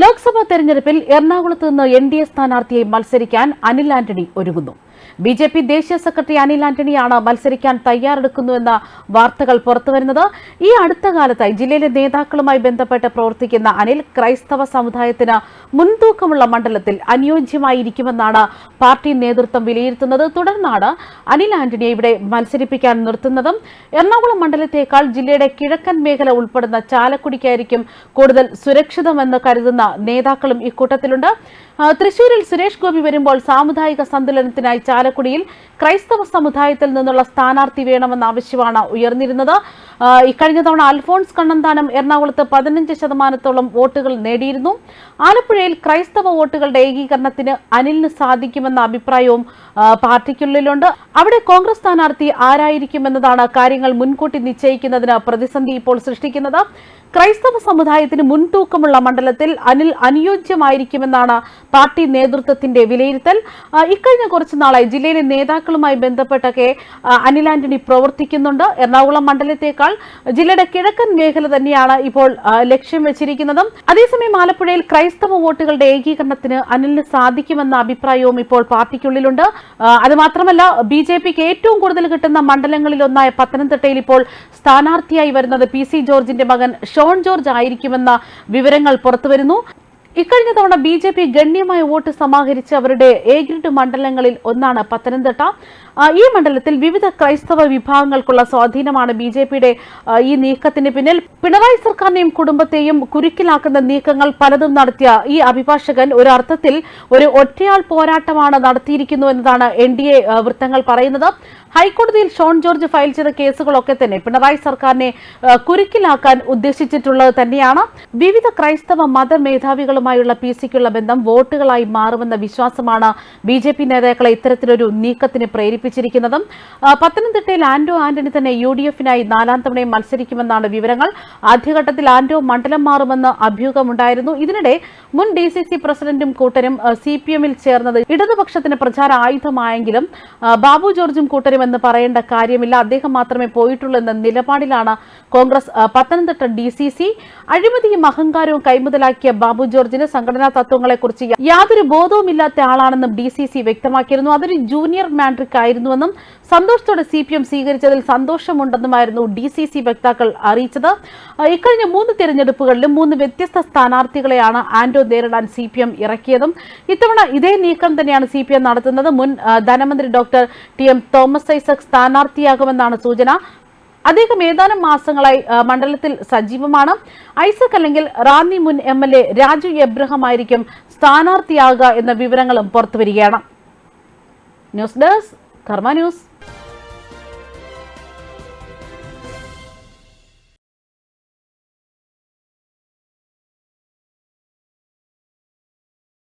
ലോക്സഭാ തെരഞ്ഞെടുപ്പിൽ എറണാകുളത്ത് നിന്ന് എൻഡിഎ സ്ഥാനാർത്ഥിയായി മത്സരിക്കാൻ അനിൽ ആന്റണി ഒരുങ്ങുന്നു. ബിജെപി ദേശീയ സെക്രട്ടറി അനിൽ ആന്റണിയാണ് മത്സരിക്കാൻ തയ്യാറെടുക്കുന്നുവെന്ന വാർത്തകൾ പുറത്തുവരുന്നത്. ഈ അടുത്ത കാലത്തായി ജില്ലയിലെ നേതാക്കളുമായി ബന്ധപ്പെട്ട് പ്രവർത്തിക്കുന്ന അനിൽ ക്രൈസ്തവ സമുദായത്തിന് മുൻതൂക്കമുള്ള മണ്ഡലത്തിൽ അനുയോജ്യമായിരിക്കുമെന്നാണ് പാർട്ടി നേതൃത്വം വിലയിരുത്തുന്നത്. തുടർന്നാണ് അനിൽ ആന്റണിയെ ഇവിടെ മത്സരിപ്പിക്കാൻ നിർത്തുന്നതും. എറണാകുളം മണ്ഡലത്തേക്കാൾ ജില്ലയുടെ കിഴക്കൻ മേഖല ഉൾപ്പെടുന്ന ചാലക്കുടിക്കായിരിക്കും കൂടുതൽ സുരക്ഷിതമെന്ന് കരുതുന്ന നേതാക്കളും ഇക്കൂട്ടത്തിലുണ്ട്. തൃശൂരിൽ സുരേഷ് ഗോപി വരുമ്പോൾ സാമുദായിക സന്തുലനത്തിനായി ചാലക്കുടിയിൽ ക്രൈസ്തവ സമുദായത്തിൽ നിന്നുള്ള സ്ഥാനാർത്ഥി വേണമെന്ന ആവശ്യമാണ് ഉയർന്നിരുന്നത്. ഇക്കഴിഞ്ഞ തവണ അൽഫോൺസ് കണ്ണന്താനം എറണാകുളത്ത് 15% വോട്ടുകൾ നേടിയിരുന്നു. ആലപ്പുഴയിൽ ക്രൈസ്തവ വോട്ടുകളുടെ ഏകീകരണത്തിന് അനിലിന് സാധിക്കുമെന്ന അഭിപ്രായവും പാർട്ടിക്കുള്ളിലുണ്ട്. അവിടെ കോൺഗ്രസ് സ്ഥാനാർത്ഥി ആരായിരിക്കുമെന്നതാണ് കാര്യങ്ങൾ മുൻകൂട്ടി നിശ്ചയിക്കുന്നതിന് പ്രതിസന്ധി ഇപ്പോൾ സൃഷ്ടിക്കുന്നത്. ക്രൈസ്തവ സമുദായത്തിന് മുൻതൂക്കമുള്ള മണ്ഡലത്തിൽ അനിൽ അനുയോജ്യമായിരിക്കുമെന്നാണ് പാർട്ടി നേതൃത്വത്തിന്റെ വിലയിരുത്തൽ. ഇക്കഴിഞ്ഞ കുറച്ചു നാളായി ജില്ലയിലെ നേതാക്കളുമായി ബന്ധപ്പെട്ടൊക്കെ അനിൽ ആന്റണി പ്രവർത്തിക്കുന്നുണ്ട്. എറണാകുളം മണ്ഡലത്തേക്കാൾ ജില്ലയുടെ കിഴക്കൻ മേഖല തന്നെയാണ് ഇപ്പോൾ ലക്ഷ്യം വെച്ചിരിക്കുന്നതും. അതേസമയം ആലപ്പുഴയിൽ ക്രൈസ്തവ വോട്ടുകളുടെ ഏകീകരണത്തിന് അനിലിന് സാധിക്കുമെന്ന അഭിപ്രായവും ഇപ്പോൾ പാർട്ടിക്കുള്ളിലുണ്ട്. അതുമാത്രമല്ല, ബിജെപിക്ക് ഏറ്റവും കൂടുതൽ കിട്ടുന്ന മണ്ഡലങ്ങളിലൊന്നായ പത്തനംതിട്ടയിൽ ഇപ്പോൾ സ്ഥാനാർത്ഥിയായി വരുന്നത് പി സി ജോർജിന്റെ മകൻ ഷോൺ ജോർജ് ആയിരിക്കുമെന്ന വിവരങ്ങൾ പുറത്തുവരുന്നു. ഇക്കഴിഞ്ഞ തവണ ബിജെപി ഗണ്യമായ വോട്ട് സമാഹരിച്ച് അവരുടെ എ ഗ്രേഡ് മണ്ഡലങ്ങളിൽ ഒന്നാണ് പത്തനംതിട്ട. ഈ മണ്ഡലത്തിൽ വിവിധ ക്രൈസ്തവ വിഭാഗങ്ങൾക്കുള്ള സ്വാധീനമാണ് ബിജെപിയുടെ ഈ നീക്കത്തിന് പിന്നിൽ. പിണറായി സർക്കാരിനെയും കുടുംബത്തെയും കുരുക്കിലാക്കുന്ന നീക്കങ്ങൾ പലതും നടത്തിയ ഈ അഭിഭാഷകൻ ഒരു അർത്ഥത്തിൽ ഒരു ഒറ്റയാൾ പോരാട്ടമാണ് നടത്തിയിരിക്കുന്നു എന്നതാണ് എൻഡിഎ വൃത്തങ്ങൾ പറയുന്നത്. ഹൈക്കോടതിയിൽ ഷോൺ ജോർജ് ഫയൽ ചെയ്ത കേസുകളൊക്കെ തന്നെ പിണറായി സർക്കാരിനെ കുരുക്കിലാക്കാൻ ഉദ്ദേശിച്ചിട്ടുള്ളത് തന്നെയാണ്. വിവിധ ക്രൈസ്തവ മതമേധാവികളുമായുള്ള പി സിക്കുള്ള ബന്ധം വോട്ടുകളായി മാറുമെന്ന വിശ്വാസമാണ് ബിജെപി നേതാക്കളെ ഇത്തരത്തിലൊരു നീക്കത്തിന് പ്രേരിപ്പിച്ചിരിക്കുന്നതും. പത്തനംതിട്ടയിൽ ആന്റോ ആന്റണി തന്നെ യുഡിഎഫിനായി 4ാം തവണയും മത്സരിക്കുമെന്നാണ് വിവരങ്ങൾ. ആദ്യഘട്ടത്തിൽ ആന്റോ മണ്ഡലം മാറുമെന്ന് അഭ്യൂഹമുണ്ടായിരുന്നു. ഇതിനിടെ മുൻ DCC പ്രസിഡന്റും കൂട്ടരും CPM-ൽ ചേർന്നത് ഇടതുപക്ഷത്തിന് പ്രചാര ആയുധമായെങ്കിലും ബാബു ജോർജും കൂട്ടരും എന്ന് പറയേണ്ട കാര്യമില്ല, അദ്ദേഹം മാത്രമേ പോയിട്ടുള്ളൂ എന്ന നിലപാടിലാണ് കോൺഗ്രസ് പത്തനംതിട്ട DCC. അഴിമതിയും അഹങ്കാരവും കൈമുതലാക്കിയ ബാബു ജോർജിന് സംഘടനാ തത്വങ്ങളെക്കുറിച്ച് യാതൊരു ബോധവുമില്ലാത്ത ആളാണെന്നും DCC വ്യക്തമാക്കിയിരുന്നു. അതൊരു ജൂനിയർ മാൻഡ്രിക് ആയിരുന്നുവെന്നും സന്തോഷത്തോടെ CPM സ്വീകരിച്ചതിൽ സന്തോഷമുണ്ടെന്നുമായിരുന്നു DCC വക്താക്കൾ അറിയിച്ചത്. ഇക്കഴിഞ്ഞ 3 തെരഞ്ഞെടുപ്പുകളിലും 3 വ്യത്യസ്ത സ്ഥാനാർത്ഥികളെയാണ് ആന്റോ നേരിടാൻ CPM ഇറക്കിയതും. ഇത്തവണ ഇതേ നീക്കം തന്നെയാണ് CPM നടത്തുന്നത്. മുൻ ധനമന്ത്രി ഡോക്ടർ TM തോമസ് ഐസക് സ്ഥാനാർത്ഥിയാകുമെന്നാണ് സൂചന. അദ്ദേഹം ഏതാനും മാസങ്ങളായി മണ്ഡലത്തിൽ സജീവമാണ്. ഐസക് അല്ലെങ്കിൽ റാന്നി മുൻ MLA രാജു എബ്രഹാം ആയിരിക്കും സ്ഥാനാർത്ഥിയാകുക എന്ന വിവരങ്ങളും പുറത്തുവരികയാണ്. ന്യൂസ് ഡെസ്ക് കർമ്മ ന്യൂസ്.